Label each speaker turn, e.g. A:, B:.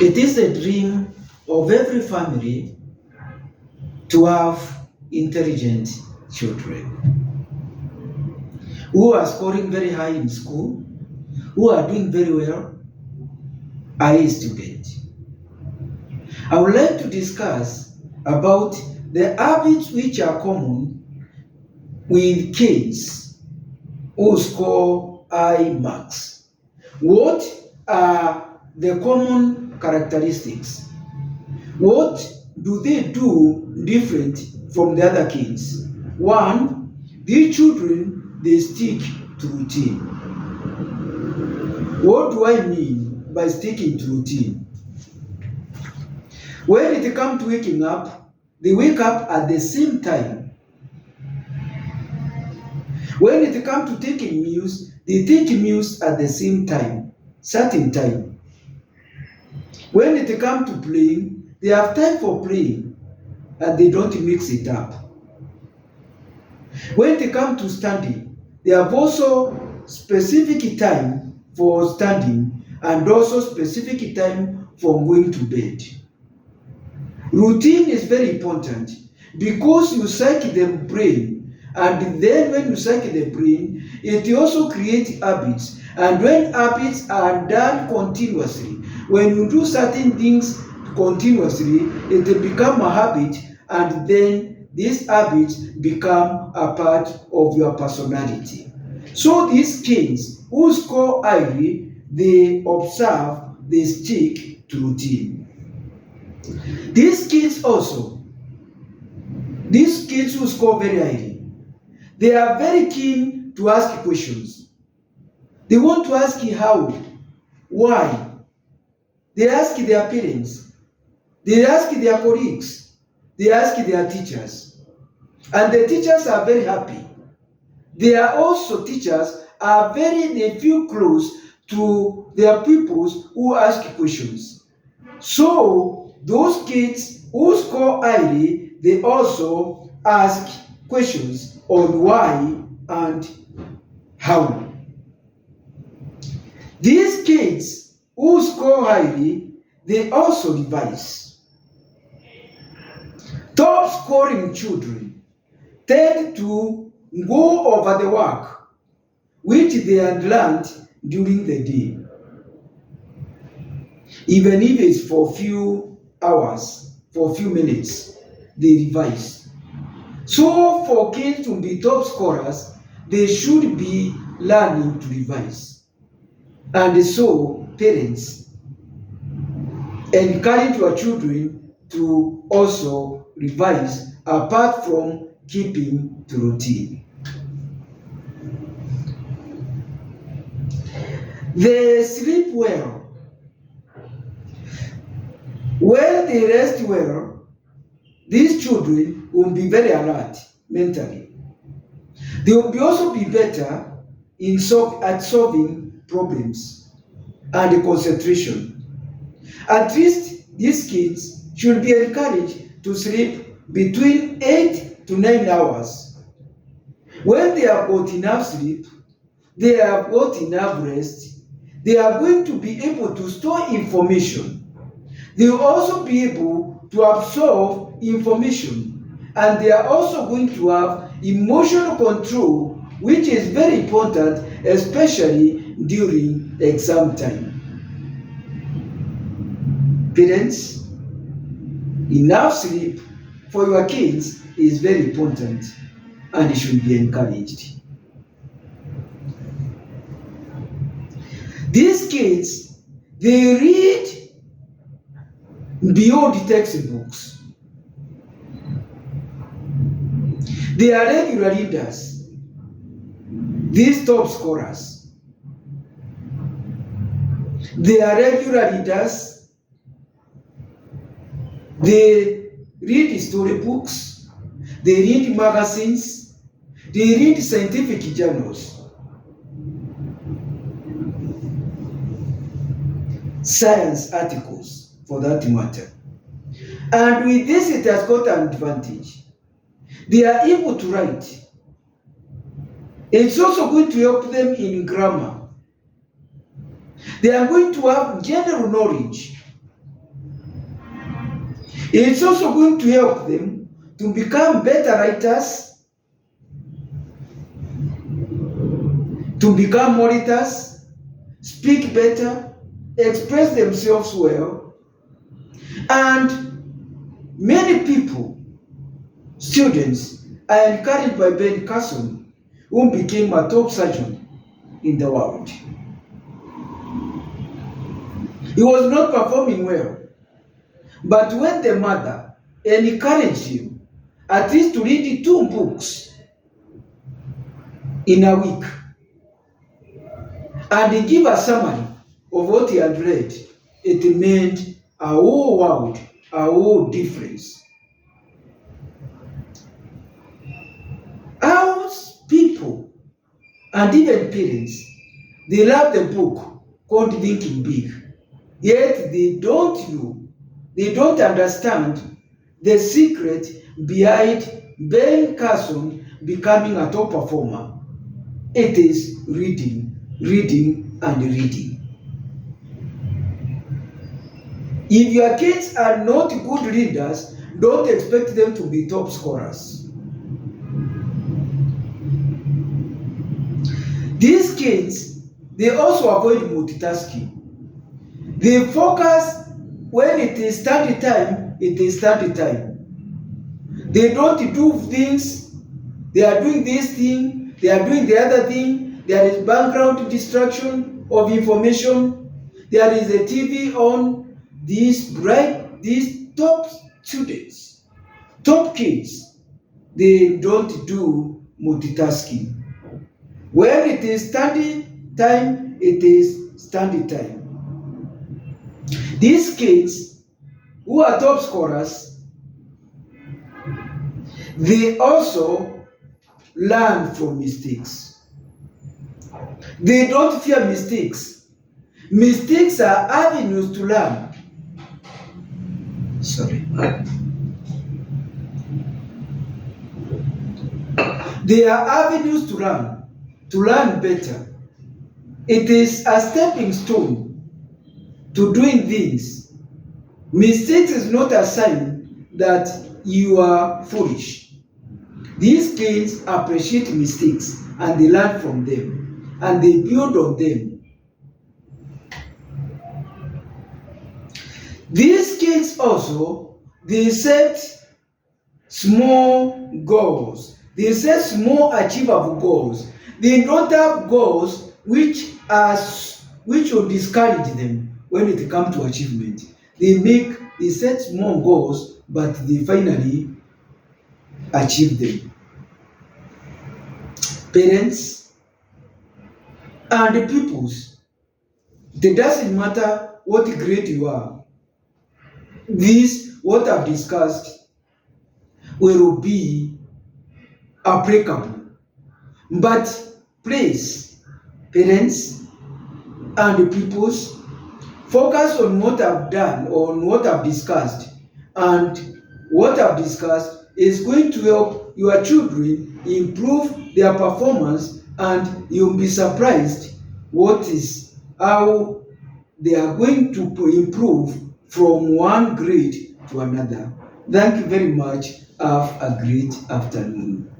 A: It is the dream of every family to have intelligent children who are scoring very high in school, who are doing very well, are a student. I would like to discuss about the habits which are common with kids who score high marks. What are the common characteristics? What do they do different from the other kids? One, these children, they stick to routine. What do I mean by sticking to routine? When it comes to waking up, they wake up at the same time. When it comes to taking meals, they take meals at the same time, certain time. When it comes to playing, they have time for playing and they don't mix it up. When it comes to standing, they have also specific time for standing and also specific time for going to bed. Routine is very important because you cycle the brain, and then when you cycle the brain, it also creates habits. And when habits are done continuously, when you do certain things continuously, it will become a habit, and then these habits become a part of your personality. So these kids who score highly, they observe, they stick to routine. These kids who score very highly, they are very keen to ask questions. They want to ask how, why. They ask their parents, they ask their colleagues, they ask their teachers. And the teachers are very happy. They are also teachers they feel close to their pupils who ask questions. So those kids who score highly, they also ask questions on why and how. These kids who score highly, they also revise. Top scoring children tend to go over the work which they had learned during the day, even if it's for a few hours, for a few minutes, they revise. So for kids to be top scorers, they should be learning to revise. And so parents encourage your children to also revise apart from keeping to routine. They sleep well. When they rest well, these children will be very alert mentally. They will also be better at solving problems and concentration. At least these kids should be encouraged to sleep between 8 to 9 hours. When they have got enough sleep, they have got enough rest, they are going to be able to store information. They will also be able to absorb information, and they are also going to have emotional control, which is very important, especially during exam time. Parents, enough sleep for your kids is very important and it should be encouraged. These kids, they read beyond the textbooks. They are regular readers. These top scorers, they are regular readers. They read storybooks. They read magazines. They read scientific journals. Science articles, for that matter. And with this, it has got an advantage. They are able to write. It's also going to help them in grammar. They are going to have general knowledge. It's also going to help them to become better writers, to become orators, speak better, express themselves well. And many people, students, are encouraged by Ben Carson, who became a top surgeon in the world. He was not performing well, but when the mother encouraged him at least to read 2 books in a week, and he gave a summary of what he had read, it made a whole world, a whole difference. How people and even parents, they love the book called Thinking Big, yet they don't know, they don't understand the secret behind Ben Carson becoming a top performer. It is reading, reading, and reading. If your kids are not good readers, don't expect them to be top scorers. These kids, they also avoid multitasking. They focus when it is study time, it is study time. They don't do things, they are doing this thing, they are doing the other thing. There is background distraction of information. There is a TV on. These top students, top kids, they don't do multitasking. When it is study time, it is study time. These kids who are top scorers, they also learn from mistakes. They don't fear mistakes. Mistakes are avenues to learn. They are avenues to learn better. It is a stepping stone to doing things. Mistakes is not a sign that you are foolish. These kids appreciate mistakes and they learn from them and they build on them. These kids also, they set small goals. They set small achievable goals. They don't have goals which will discourage them when it comes to achievement. They set small goals, but they finally achieve them. Parents and the pupils, it doesn't matter what grade you are. What I've discussed will be applicable. But please, parents and the pupils, focus on what I've done, on what I've discussed. And what I've discussed is going to help your children improve their performance, and you'll be surprised how they are going to improve from one grade to another. Thank you very much. Have a great afternoon.